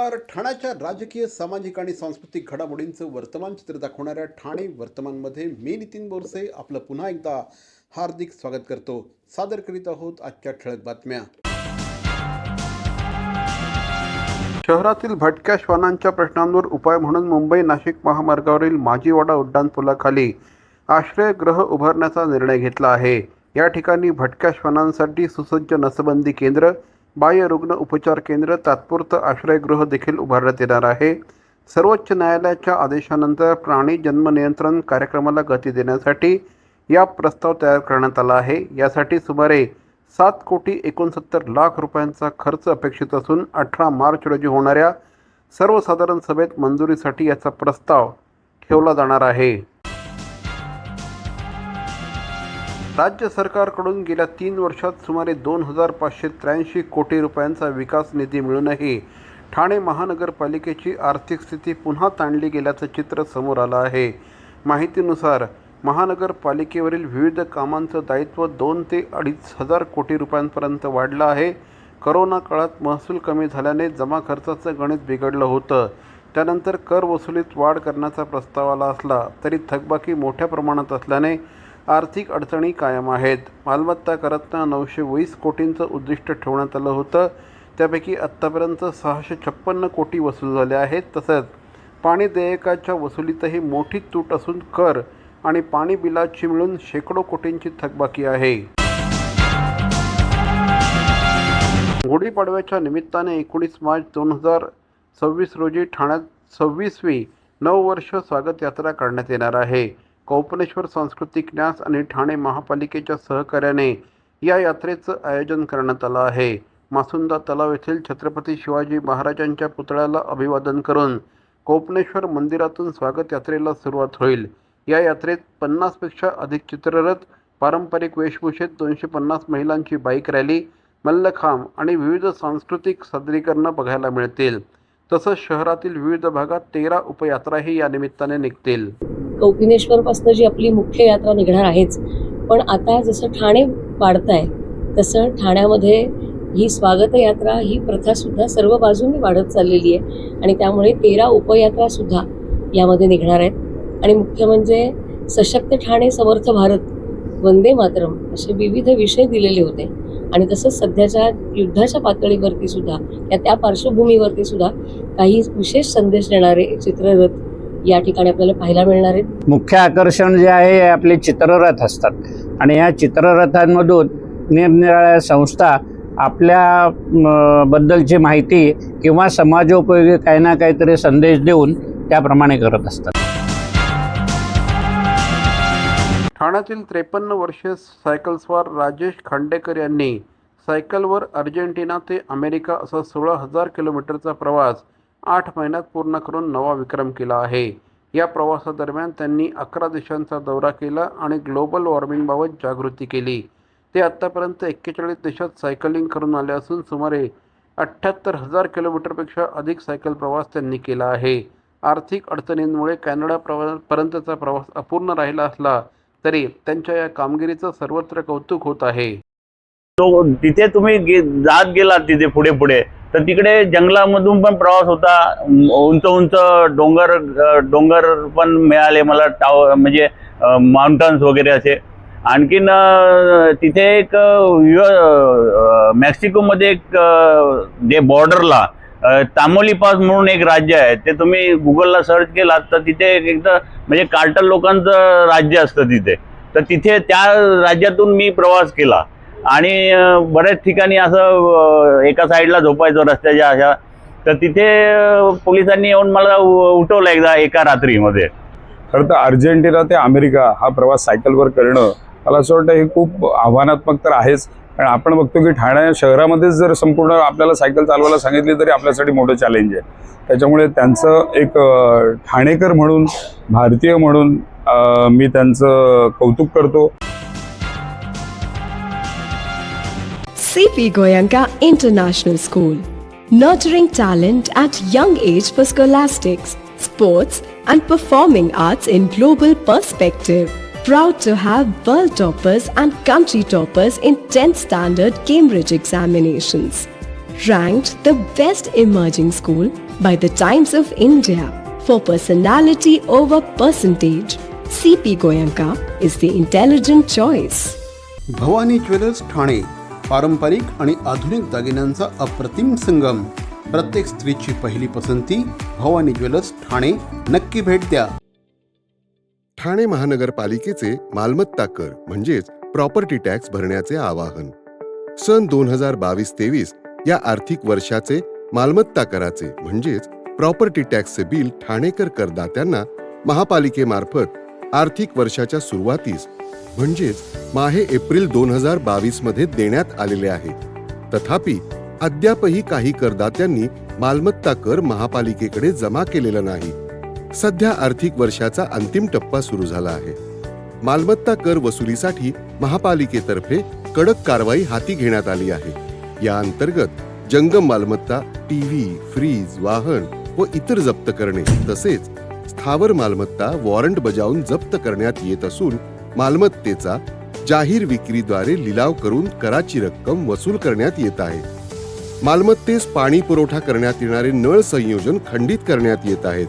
नमस्कार. ठाण्याच्या राजकीय, सामाजिक आणि सांस्कृतिक घडामोडींचं वर्तमान चित्र दाखवणाऱ्या ठाणे वर्तमानमध्ये मी नितीन बोरसे आपलं पुन्हा एकदा हार्दिक स्वागत करतो. सादर करीत आहोत आजच्या ठळक बातम्या. शहरातील भटक्या श्वानांच्या प्रश्नांवर उपाय म्हणून मुंबई नाशिक महामार्गावरील माजीवाडा उड्डाणपुलाखाली आश्रयगृह उभारण्याचा निर्णय घेतला आहे. या ठिकाणी भटक्या श्वानांसाठी सुसज्ज नसबंदी केंद्र, बाह्य रुग्ण उपचार केंद्र, तात्पुरतं आश्रयगृह देखील उभारण्यात येणार आहे. सर्वोच्च न्यायालयाच्या आदेशानंतर प्राणी जन्म नियंत्रण कार्यक्रमाला गती देण्यासाठी या प्रस्ताव तयार करण्यात आला आहे. यासाठी सुमारे 7,69,00,000 रुपयांचा खर्च अपेक्षित असून 18 मार्च रोजी होणाऱ्या सर्वसाधारण सभेत मंजुरीसाठी याचा प्रस्ताव ठेवला जाणार आहे. राज्य सरकारकडून गेल्या 3 वर्षात सुमारे 2,583 कोटी रुपयांचा विकास निधी मिळूनही ठाणे महानगरपालिकेची आर्थिक स्थिती पुन्हा ताणली गेल्याचं चित्र समोर आलं आहे. माहितीनुसार महानगरपालिकेवरील विविध कामांचं दायित्व 2 ते 2,500 कोटी रुपयांपर्यंत वाढलं आहे. करोना काळात महसूल कमी झाल्याने जमा खर्चाचं गणित बिघडलं होतं. त्यानंतर कर वसुलीत वाढ करण्याचा प्रस्ताव आला असला तरी थकबाकी मोठ्या प्रमाणात असल्याने आर्थिक अडचणी कायम आहेत. मालमत्ता करातनं 920 कोटींचं उद्दिष्ट ठेवण्यात आलं होतं. त्यापैकी आत्तापर्यंत 656 कोटी वसूल झाले आहेत. तसंच पाणी देयकाच्या वसुलीतही मोठी तूट असून कर आणि पाणी बिलाची मिळून शेकडो कोटींची थकबाकी आहे. गुढीपाडव्याच्या निमित्ताने 19 मार्च 2026 रोजी ठाण्यात 26वी नववर्ष स्वागत यात्रा काढण्यात येणार आहे. कोपनेश्वर सांस्कृतिक न्यास आणि ठाणे महापालिकेच्या सहकार्याने या यात्रेचं आयोजन करण्यात आलं आहे. मासुंदा तलाव येथील छत्रपती शिवाजी महाराजांच्या पुतळ्याला अभिवादन करून कोपनेश्वर मंदिरातून स्वागत यात्रेला सुरुवात होईल. या यात्रेत 50पेक्षा अधिक चित्ररथ, पारंपरिक वेशभूषेत 250 महिलांची बाईक रॅली, मल्लखांब आणि विविध सांस्कृतिक सादरीकरणं बघायला मिळतील. तसंच शहरातील विविध भागात 13 उपयात्राही या निमित्ताने निघतील. कोपिनेश्वरपासून जी आपली मुख्य यात्रा निघणार आहेच, पण आता जसं ठाणे वाढत आहे तसं ठाण्यामध्ये ही स्वागत यात्रा ही प्रथासुद्धा सर्व बाजूंनी वाढत चाललेली आहे आणि त्यामुळे 13 उपयात्रासुद्धा यामध्ये निघणार आहेत. आणि मुख्य म्हणजे सशक्त ठाणे, समर्थ भारत, वंदे मातरम असे विविध विषय दिलेले होते. आणि तसंच सध्याच्या युद्धाच्या पातळीवरती सुद्धा त्या पार्श्वभूमीवरती सुद्धा काही विशेष संदेश देणारे चित्ररथ या ठिकाणी आपल्याला पाहायला मिळणार आहेत. मुख्य आकर्षण जे आहे हे आपले चित्ररथ असतात आणि या चित्ररथांमधून निरनिराळ्या संस्था आपल्या बद्दलची माहिती किंवा समाजोपयोगी काही ना काहीतरी संदेश देऊन त्याप्रमाणे करत असतात. ठाण्यातील 53 वर्षीय सायकलस्वार राजेश खांडेकर यांनी सायकलवर अर्जेंटिना ते अमेरिका असा 16,000 किलोमीटरचा प्रवास 8 महिन्यात पूर्ण करून नवा विक्रम केला आहे. या प्रवासादरम्यान त्यांनी 11 देशांचा दौरा केला आणि ग्लोबल वॉर्मिंगबाबत जागृती केली. ते आत्तापर्यंत 41 देशात सायकलिंग करून आले असून सुमारे 78,000 किलोमीटरपेक्षा अधिक सायकल प्रवास त्यांनी केला आहे. आर्थिक अडचणींमुळे कॅनडापर्यंतचा प्रवास अपूर्ण राहिला असला तरी त्यांच्या या कामगिरीचं सर्वत्र कौतुक होत आहे. तिथे तुम्ही जात गेलात तिथे पुढे पुढे तर तिकडे जंगलामधून पण प्रवास होता. उंच उंच डोंगर पण मिळाले मला, म्हणजे माउंटन्स वगैरे असे. आणखीन तिथे एक मेक्सिकोमध्ये एक जे बॉर्डरला तामोली पास म्हणून एक राज्य आहे, ते तुम्ही गुगलला सर्च केलात तर तिथे एकदम म्हणजे कार्टल लोकांचं राज्य असतं तिथे. तर तिथे त्या राज्यातून मी प्रवास केला आणि बऱ्याच ठिकाणी असं एका साईडला झोपायचो रस्त्याच्या अशा. तर तिथे पोलिसांनी येऊन मला उठवलं एकदा एका रात्रीमध्ये. खरं तर अर्जेंटिना ते अमेरिका हा प्रवास सायकलवर करणं मला असं वाटतं हे खूप आव्हानात्मक तर आहेच. कारण आपण बघतो की ठाणे शहरामध्येच जर संपूर्ण आपल्याला सायकल चालवायला सांगितली तरी आपल्यासाठी मोठं चॅलेंज आहे. त्याच्यामुळे त्यांचं एक ठाणेकर म्हणून, भारतीय म्हणून मी त्यांचं कौतुक करतो. CP Goenka International School, nurturing talent at young age for scholastics, sports and performing arts in global perspective. Proud to have world toppers and country toppers in 10th standard Cambridge examinations. Ranked the best emerging school by the Times of India. For personality over percentage, CP Goenka is the intelligent choice. Bhavani jewellers Thane, पारंपरिक आणि आधुनिक दागिन्यांचा अप्रतिम संगम. प्रत्येक स्त्रीची पहिली पसंती Bhavani jewellers Thane. नक्की भेट द्या. ठाणे महानगरपालिकेचे मालमत्ता कर म्हणजेच प्रॉपर्टी टॅक्स भरण्याचे आवाहन. सन 2022-23 या आर्थिक वर्षाचे मालमत्ता कराचे म्हणजेच प्रॉपर्टी टॅक्सचे बिल ठाणेकर करदात्यांना महापालिकेमार्फत आर्थिक वर्षाच्या सुरुवातीस म्हणजेच माहे एप्रिल 2022 मध्ये देण्यात आलेले आहे. तथापि अद्यापही काही करदात्यांनी मालमत्ता कर महापालिकेकडे जमा केलेला नाही. सध्या आर्थिक वर्षाचा अंतिम टप्पा सुरू झाला आहे. मालमत्ता कर वसुलीसाठी महापालिकेतर्फे कडक कारवाई हाती घेण्यात आली आहे. या अंतर्गत जंगम मालमत्ता, टीव्ही, फ्रीज, वाहन व इतर जप्त करणे तसेच स्थावर मालमत्ता वॉरंट बजावून जप्त करण्यात येत असून मालमत्तेचा जाहीर विक्रीद्वारे लिलाव करून कराची रक्कम वसूल करण्यात येत आहे. मालमत्तेस पाणी पुरवठा करण्यात येणारे नळ संयोजन खंडित करण्यात येत आहेत.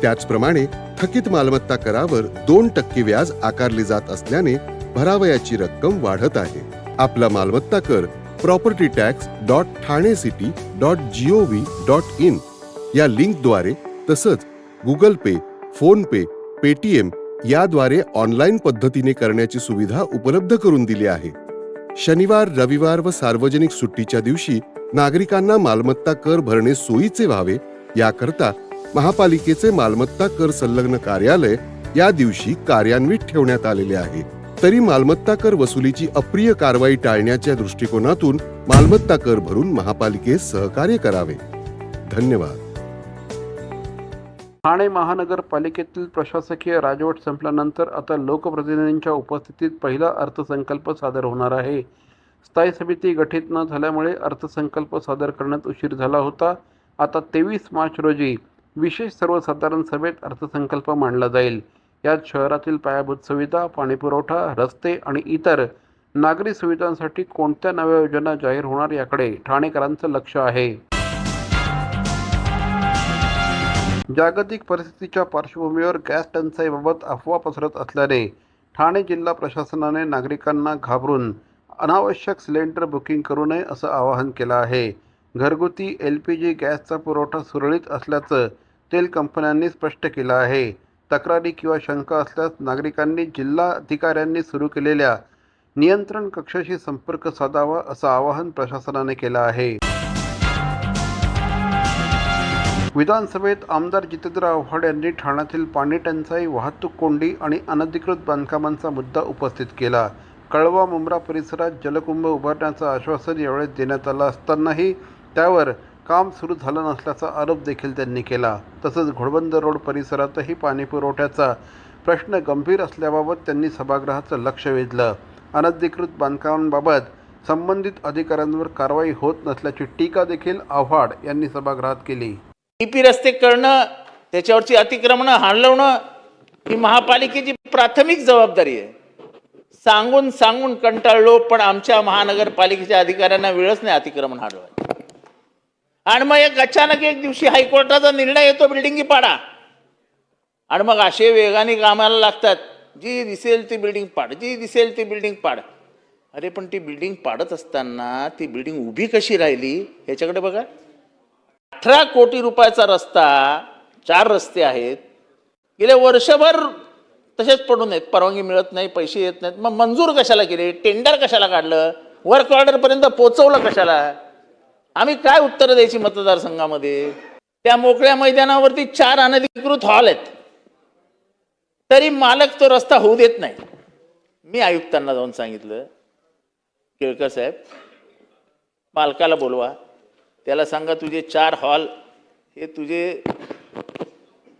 त्याचप्रमाणे थकीत मालमत्ता करावर 2% व्याज आकारले जात असल्याने भरावयाची रक्कम वाढत आहे. आपला मालमत्ता कर propertytax.thanecity.gov.in या लिंकद्वारे तसंच गुगल पे, फोन पे, पेटीएम याद्वारे ऑनलाईन पद्धतीने करण्याची सुविधा उपलब्ध करून दिली आहे. शनिवार, रविवार व सार्वजनिक सुट्टीच्या दिवशी नागरिकांना मालमत्ता कर भरणे सोयीचे व्हावे याकरता महापालिकेचे मालमत्ता कर संलग्न कार्यालय या दिवशी कार्यान्वित ठेवण्यात आलेले आहे. तरी मालमत्ता कर वसुलीची अप्रिय कारवाई टाळण्याच्या दृष्टिकोनातून मालमत्ता कर भरून महापालिकेस सहकार्य करावे. धन्यवाद. ठाणे महानगरपालिकेतील प्रशासकीय राजवट संपल्यानंतर आता लोकप्रतिनिधींच्या उपस्थितीत पहिला अर्थसंकल्प सादर होणार आहे. स्थायी समिती गठीत न झाल्यामुळे अर्थसंकल्प सादर करण्यात उशीर झाला होता. आता 23 मार्च रोजी विशेष सर्वसाधारण सभेत अर्थसंकल्प मांडला जाईल. यात शहरातील पायाभूत सुविधा, पाणीपुरवठा, रस्ते आणि इतर नागरी सुविधांसाठी कोणत्या नव्या योजना जाहीर होणार याकडे ठाणेकरांचं लक्ष आहे. जागतिक परिस्थितीच्या पार्श्वभूमीवर गॅस टंचाईबाबत अफवा पसरत असल्याने ठाणे जिल्हा प्रशासनाने नागरिकांना घाबरून अनावश्यक सिलेंडर बुकिंग करू नये असं आवाहन केलं आहे. घरगुती LPG गॅसचा पुरवठा सुरळीत असल्याचं तेल कंपन्यांनी स्पष्ट केलं आहे. तक्रारी किंवा शंका असल्यास नागरिकांनी जिल्हा अधिकाऱ्यांनी सुरू केलेल्या नियंत्रण कक्षाशी संपर्क साधावा असं आवाहन प्रशासनाने केलं आहे. विधानसभेत आमदार जितेंद्र आव्हाड यांनी ठाण्यातील पाणी टंचाई, वाहतूक कोंडी आणि अनधिकृत बांधकामांचा मुद्दा उपस्थित केला. कळवा मुंब्रा परिसरात जलकुंभ उभारण्याचं आश्वासन यावेळेस देण्यात आलं असतानाही त्यावर काम सुरू झालं नसल्याचा आरोप देखील त्यांनी केला. तसंच घोडबंदर रोड परिसरातही पाणी पुरवठ्याचा प्रश्न गंभीर असल्याबाबत त्यांनी सभागृहाचं लक्ष वेधलं. अनधिकृत बांधकामांबाबत संबंधित अधिकाऱ्यांवर कारवाई होत नसल्याची टीका देखील आव्हाड यांनी सभागृहात केली. TP रस्ते करणं, त्याच्यावरची अतिक्रमणं हलवणं ही महापालिकेची प्राथमिक जबाबदारी आहे. सांगून सांगून कंटाळलो, पण आमच्या महानगरपालिकेच्या अधिकाऱ्यांना वेळच नाही अतिक्रमण हलवायला. आणि मग अचानक एक दिवशी हायकोर्टाचा निर्णय येतो बिल्डिंगी पाडा, आणि मग असे वेगाने कामाला लागतात. जी दिसेल ती बिल्डिंग पाड, जी दिसेल ती बिल्डिंग पाड. अरे पण ती बिल्डिंग पाडत असताना ती बिल्डिंग उभी कशी राहिली ह्याच्याकडे बघा. 18 कोटी रुपयाचा रस्ता, 4 रस्ते आहेत, गेले वर्षभर तसेच पडून आहेत. परवानगी मिळत नाही, पैसे येत नाहीत. मग मंजूर कशाला केले, टेंडर कशाला काढलं, वर्क ऑर्डरपर्यंत पोचवलं कशाला? आम्ही काय उत्तरं द्यायची मतदारसंघामध्ये? त्या मोकळ्या मैदानावरती 4 अनधिकृत हॉल आहेत, तरी मालक तो रस्ता होऊ देत नाही. मी आयुक्तांना जाऊन सांगितलं, केळकर साहेब मालकाला बोलवा, त्याला सांगा तुझे 4 हॉल हे तुझे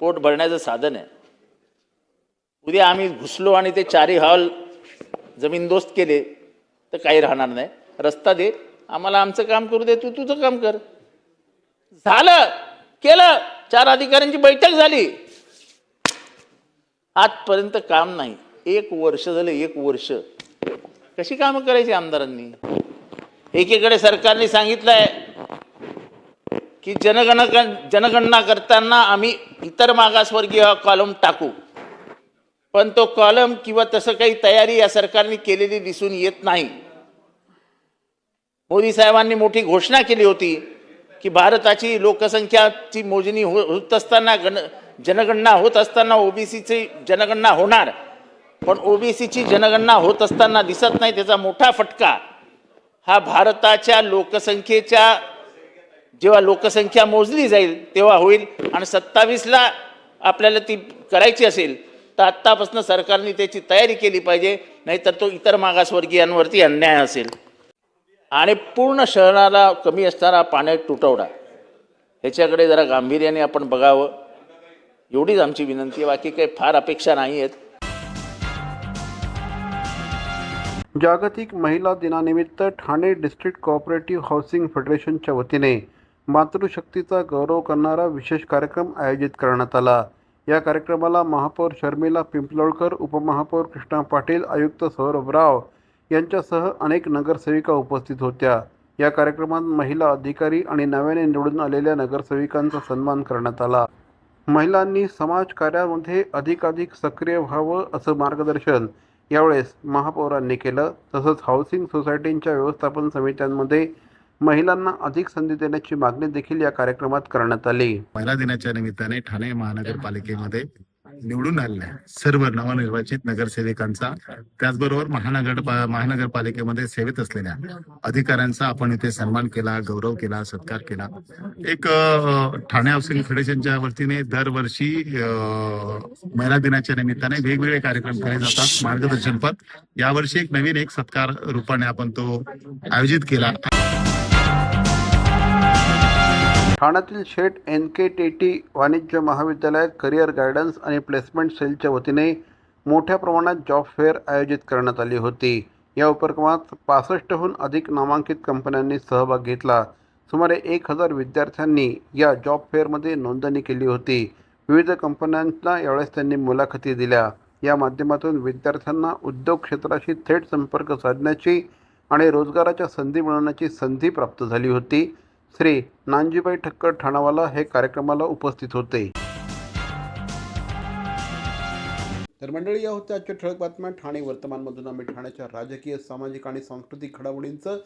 पोट भरण्याचं साधन आहे. उद्या आम्ही घुसलो आणि ते 4ही हॉल जमीनदोस्त केले तर काही राहणार नाही. रस्ता दे आम्हाला, आमचं काम करू दे, तू तुझं काम कर. झालं, केलं. 4 अधिकाऱ्यांची बैठक झाली, आजपर्यंत काम नाही. 1 वर्ष झालं, 1 वर्ष. कशी कामं करायची आमदारांनी? एकीकडे सरकारने सांगितलंय की जनगणना करताना आम्ही इतर मागासवर्गीय हा कॉलम टाकू, पण तो कॉलम किंवा तसं काही तयारी या सरकारने केलेली दिसून येत नाही. मोदी साहेबांनी मोठी घोषणा केली होती की भारताची लोकसंख्याची मोजणी होत असताना जनगणना होत असताना ओबीसीची जनगणना होणार, पण ओबीसीची जनगणना होत असताना दिसत नाही. त्याचा मोठा फटका हा भारताच्या लोकसंख्येच्या, जेव्हा लोकसंख्या मोजली जाईल तेव्हा होईल. आणि 27ला आपल्याला ती करायची असेल तर आत्तापासून सरकारने त्याची तयारी केली पाहिजे, नाहीतर तो इतर मागासवर्गीयांवरती अन्याय असेल. आणि पूर्ण शहराला कमी असणारा पाण्याचा तुटवडा, ह्याच्याकडे जरा गांभीर्याने आपण बघावं, एवढीच आमची विनंती आहे. बाकी काही फार अपेक्षा नाही आहेत. जागतिक महिला दिनानिमित्त ठाणे डिस्ट्रिक्ट कोऑपरेटिव्ह हाऊसिंग फेडरेशनच्या वतीने मातृशक्तीचा गौरव करणारा विशेष कार्यक्रम आयोजित करण्यात आला. या कार्यक्रमाला महापौर शर्मिला पिंपलोळकर, उपमहापौर कृष्णा पाटील, आयुक्त सौरभ राव यांच्यासह अनेक नगरसेविका उपस्थित होत्या. या कार्यक्रमात महिला अधिकारी आणि नव्याने निवडून आलेल्या नगरसेविकांचा सन्मान करण्यात आला. महिलांनी समाजकार्यामध्ये अधिकाधिक सक्रिय व्हावं असं मार्गदर्शन यावेळेस महापौरांनी केलं. तसंच हाऊसिंग सोसायटींच्या व्यवस्थापन समित्यांमध्ये महिलांना अधिक संधी देण्याची मागणी देखील या कार्यक्रमात करण्यात आली. महिला दिनाच्या निमित्ताने ठाणे महानगरपालिकेमध्ये निवडून आलेल्या सर्व नवनिर्वाचित नगरसेविकांचा, त्याचबरोबर महानगरपालिकेमध्ये सेवेत असलेल्या अधिकाऱ्यांचा आपण इथे सन्मान केला, गौरव केला, सत्कार केला. एक ठाणे हाऊसिंग फेडरेशनच्या वतीने दरवर्षी महिला दिनाच्या निमित्ताने वेगवेगळे कार्यक्रम केले जातात, मार्गदर्शनपर. यावर्षी एक नवीन एक सत्कार रूपाने आपण तो आयोजित केला. ठाण्यातील शेठ NKTT वाणिज्य महाविद्यालयात करिअर गायडन्स आणि प्लेसमेंट सेलच्या वतीने मोठ्या प्रमाणात जॉब फेअर आयोजित करण्यात आली होती. या उपक्रमात 65हून अधिक नामांकित कंपन्यांनी सहभाग घेतला. सुमारे 1000 विद्यार्थ्यांनी या जॉब फेअरमध्ये नोंदणी केली होती. विविध कंपन्यांना यावेळेस त्यांनी मुलाखती दिल्या. या माध्यमातून विद्यार्थ्यांना उद्योग क्षेत्राशी थेट संपर्क साधण्याची आणि रोजगाराच्या संधी मिळवण्याची संधी प्राप्त झाली होती. श्री नानजीबाई ठक्कर ठाणावाला हे कार्यक्रमाला उपस्थित होते. तर मंडळी, या होत्या आजच्या ठळक बातम्या. ठाणे वर्तमानमधून आम्ही ठाण्याच्या राजकीय, सामाजिक आणि सांस्कृतिक घडामोडींचं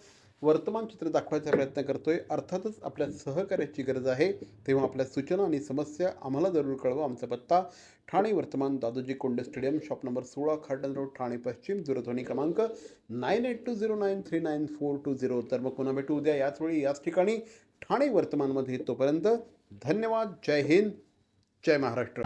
वर्तमान चित्र दाखवायचा प्रयत्न करतोय. अर्थातच आपल्या सहकार्याची गरज आहे, तेव्हा आपल्या सूचना आणि समस्या आम्हाला जरूर कळवा. आमचा पत्ता Thane Vartaman, Dadoji Konde stadium, shop number 16, Khardan road, Thane पश्चिम. दूरध्वनी क्रमांक 9820939420. तर मग पुन्हा भेटू उद्या याच वेळी याच ठिकाणी ठाणे वर्तमानमध्ये. तोपर्यंत धन्यवाद. जय हिंद, जय महाराष्ट्र.